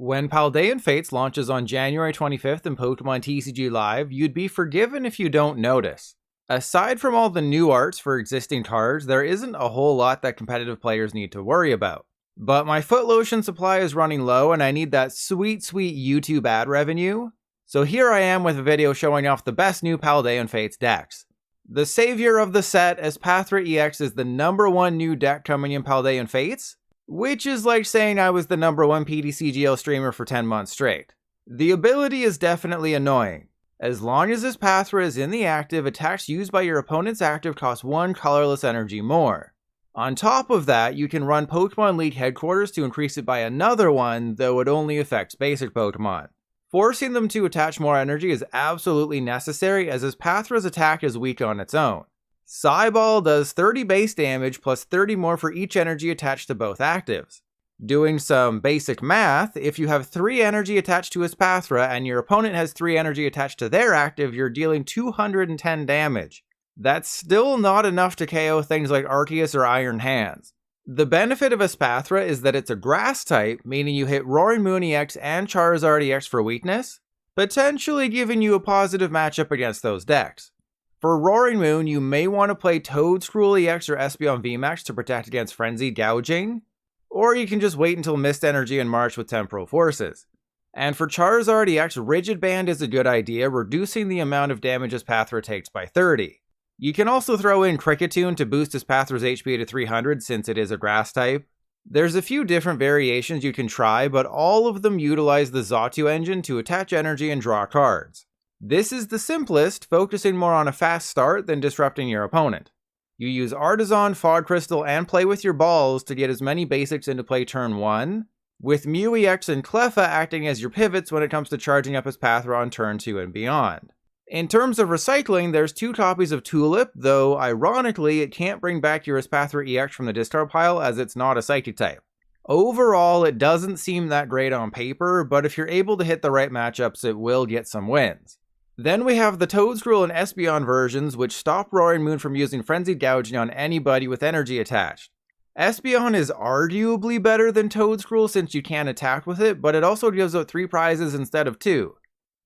When Paldean Fates launches on January 25th in Pokemon TCG Live, you'd be forgiven if you don't notice. Aside from all the new arts for existing cards, there isn't a whole lot that competitive players need to worry about. But my foot lotion supply is running low and I need that sweet YouTube ad revenue. So here I am with a video showing off the best new Paldean Fates decks. The savior of the set, Espathra EX, is the #1 new deck coming in Paldean Fates, which is like saying I was the #1 PTCGL streamer for 10 months straight. The ability is definitely annoying. As long as Espathra is in the active, attacks used by your opponent's active cost 1 colorless energy more. On top of that, you can run Pokemon League Headquarters to increase it by another 1, though it only affects basic Pokemon. Forcing them to attach more energy is absolutely necessary, as Espathra's attack is weak on its own. Psyball does 30 base damage plus 30 more for each energy attached to both actives. Doing some basic math, if you have 3 energy attached to Espathra and your opponent has 3 energy attached to their active, you're dealing 210 damage. That's still not enough to KO things like Atticus or Iron Hands. The benefit of Espathra is that it's a grass type, meaning you hit Roaring Moon EX and Charizard EX for weakness, potentially giving you a positive matchup against those decks. For Roaring Moon, you may want to play Toedscruel EX or Espeon VMAX to protect against Frenzied Gouging, or you can just wait until Mist Energy and March with Temporal Forces. And for Charizard EX, Rigid Band is a good idea, reducing the amount of damage Espathra takes by 30. You can also throw in Cricketune to boost Espathra's HP to 300 since it is a grass type. There's a few different variations you can try, but all of them utilize the Xatu engine to attach energy and draw cards. This is the simplest, focusing more on a fast start than disrupting your opponent. You use Artisan, Fog Crystal, and Play with your balls to get as many basics into play turn 1, with Mew EX and Cleffa acting as your pivots when it comes to charging up Espathra on turn 2 and beyond. In terms of recycling, there's 2 copies of Tulip, though ironically it can't bring back your Espathra EX from the discard pile as it's not a Psychic type. Overall, it doesn't seem that great on paper, but if you're able to hit the right matchups, it will get some wins. Then we have the Toedscruel and Espeon versions, which stop Roaring Moon from using Frenzied Gouging on anybody with energy attached. Espeon is arguably better than Toedscruel since you can attack with it, but it also gives out 3 prizes instead of 2.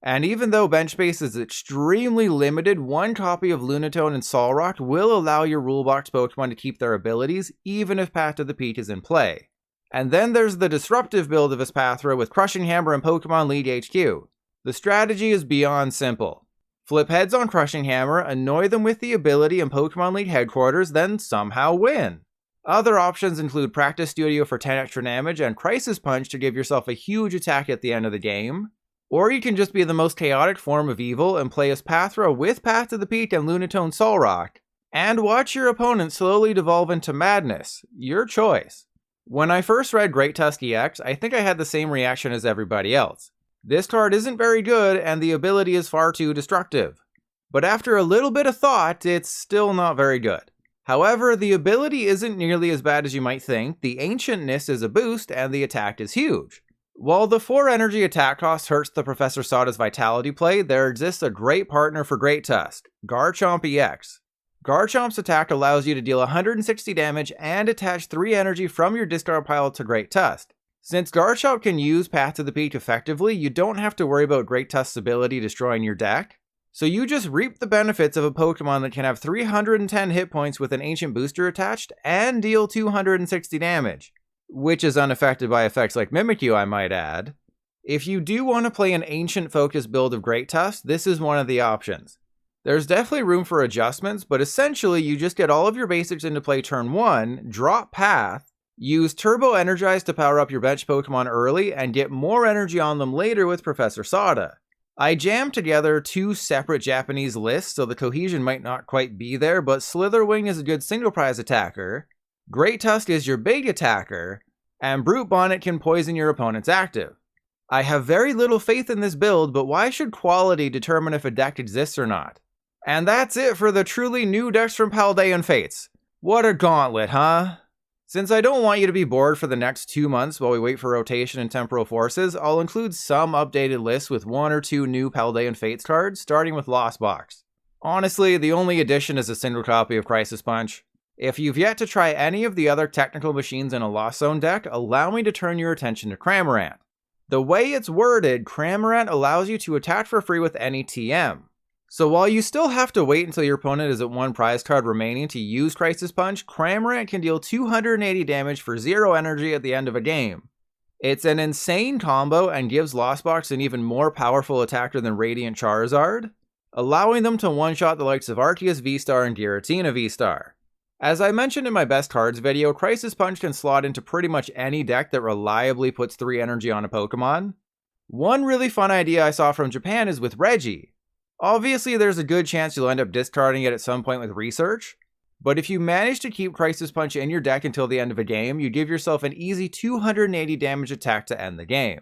And even though bench space is extremely limited, 1 copy of Lunatone and Solrock will allow your Rulebox Pokemon to keep their abilities, even if Path to the Peak is in play. And then there's the disruptive build of Espathra with Crushing Hammer and Pokemon League HQ. The strategy is beyond simple. Flip heads on Crushing Hammer, annoy them with the ability in Pokemon League Headquarters, then somehow win. Other options include Practice Studio for 10 extra damage and Crisis Punch to give yourself a huge attack at the end of the game. Or you can just be the most chaotic form of evil and play Espathra with Path to the Peak and Lunatone Solrock, and watch your opponent slowly devolve into madness. Your choice. When I first read Great Tusk EX, I think I had the same reaction as everybody else. This card isn't very good and the ability is far too destructive. But after a little bit of thought, it's still not very good. However, the ability isn't nearly as bad as you might think, the Ancientness is a boost and the attack is huge. While the 4 energy attack cost hurts the Professor Sada's Vitality play, there exists a great partner for Great Tusk, Garchomp EX. Garchomp's attack allows you to deal 160 damage and attach 3 energy from your discard pile to Great Tusk. Since Garchomp can use Path to the Peak effectively, you don't have to worry about Great Tusk's ability destroying your deck. So you just reap the benefits of a Pokemon that can have 310 hit points with an Ancient booster attached and deal 260 damage. Which is unaffected by effects like Mimikyu, I might add. If you do want to play an Ancient-focused build of Great Tusk, this is one of the options. There's definitely room for adjustments, but essentially you just get all of your basics into play turn 1, drop Path, use Turbo Energize to power up your bench Pokemon early, and get more energy on them later with Professor Sada. I jammed together 2 separate Japanese lists, so the cohesion might not quite be there, but Slitherwing is a good single prize attacker, Great Tusk is your big attacker, and Brute Bonnet can poison your opponent's active. I have very little faith in this build, but why should quality determine if a deck exists or not? And that's it for the truly new decks from Paldean Fates. What a gauntlet, huh? Since I don't want you to be bored for the next 2 months while we wait for rotation and temporal forces, I'll include some updated lists with 1 or 2 new Paldean Fates cards, starting with Lost Box. Honestly, the only addition is a single copy of Crisis Punch. If you've yet to try any of the other technical machines in a Lost Zone deck, allow me to turn your attention to Cramorant. The way it's worded, Cramorant allows you to attack for free with any TM. So while you still have to wait until your opponent is at 1 prize card remaining to use Crisis Punch, Cramorant can deal 280 damage for 0 energy at the end of a game. It's an insane combo and gives Lostbox an even more powerful attacker than Radiant Charizard, allowing them to one-shot the likes of Arceus V-Star and Giratina V-Star. As I mentioned in my best cards video, Crisis Punch can slot into pretty much any deck that reliably puts 3 energy on a Pokemon. One really fun idea I saw from Japan is with Reggie. Obviously, there's a good chance you'll end up discarding it at some point with research, but if you manage to keep Crisis Punch in your deck until the end of a game, you give yourself an easy 280 damage attack to end the game.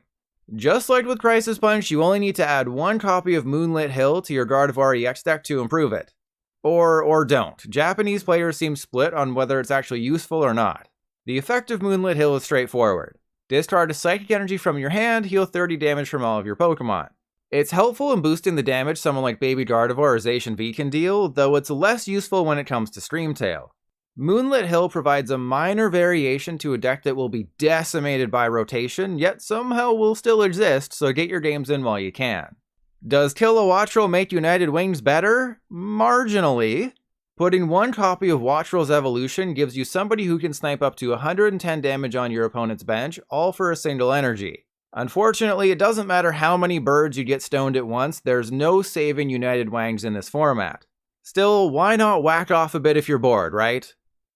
Just like with Crisis Punch, you only need to add 1 copy of Moonlit Hill to your Gardevoir EX deck to improve it. Or don't. Japanese players seem split on whether it's actually useful or not. The effect of Moonlit Hill is straightforward. Discard a Psychic Energy from your hand, heal 30 damage from all of your Pokemon. It's helpful in boosting the damage someone like Baby Gardevoir or Zacian V can deal, though it's less useful when it comes to Screamtail. Moonlit Hill provides a minor variation to a deck that will be decimated by rotation, yet somehow will still exist, so get your games in while you can. Does Kilowattrel make United Wings better? Marginally. Putting 1 copy of Wattrel's Evolution gives you somebody who can snipe up to 110 damage on your opponent's bench, all for a single energy. Unfortunately, it doesn't matter how many birds you get stoned at once, there's no saving United Wangs in this format. Still, why not whack off a bit if you're bored, right?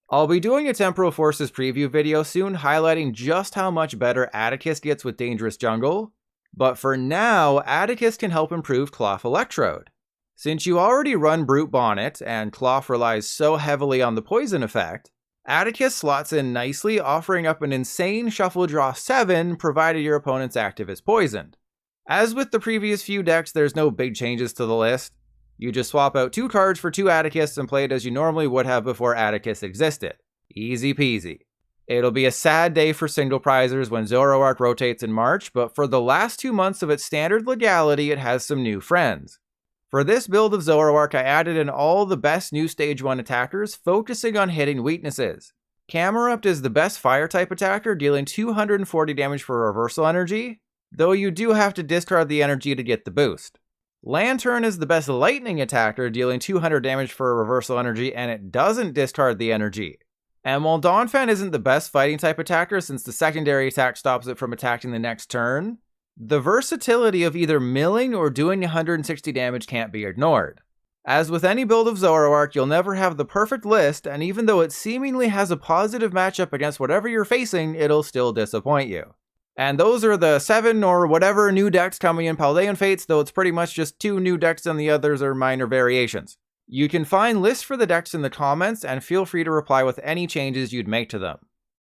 I'll be doing a Temporal Forces preview video soon highlighting just how much better Atticus gets with Dangerous Jungle, but for now, Atticus can help improve Cloth Electrode. Since you already run Brute Bonnet, and Cloth relies so heavily on the poison effect, Atticus slots in nicely, offering up an insane Shuffle Draw 7 provided your opponent's active is poisoned. As with the previous few decks, there's no big changes to the list. You just swap out 2 cards for 2 Atticus and play it as you normally would have before Atticus existed. Easy peasy. It'll be a sad day for single prizers when Zoroark rotates in March, but for the last 2 months of its standard legality, it has some new friends. For this build of Zoroark, I added in all the best new Stage 1 attackers, focusing on hitting weaknesses. Camerupt is the best Fire-type attacker, dealing 240 damage for Reversal Energy, though you do have to discard the energy to get the boost. Lantern is the best Lightning attacker, dealing 200 damage for Reversal Energy, and it doesn't discard the energy. And while Donphan isn't the best Fighting-type attacker since the secondary attack stops it from attacking the next turn, the versatility of either milling or doing 160 damage can't be ignored. As with any build of Zoroark, you'll never have the perfect list, and even though it seemingly has a positive matchup against whatever you're facing, it'll still disappoint you. And those are the 7 or whatever new decks coming in Paldean Fates, though it's pretty much just 2 new decks and the others are minor variations. You can find lists for the decks in the comments, and feel free to reply with any changes you'd make to them.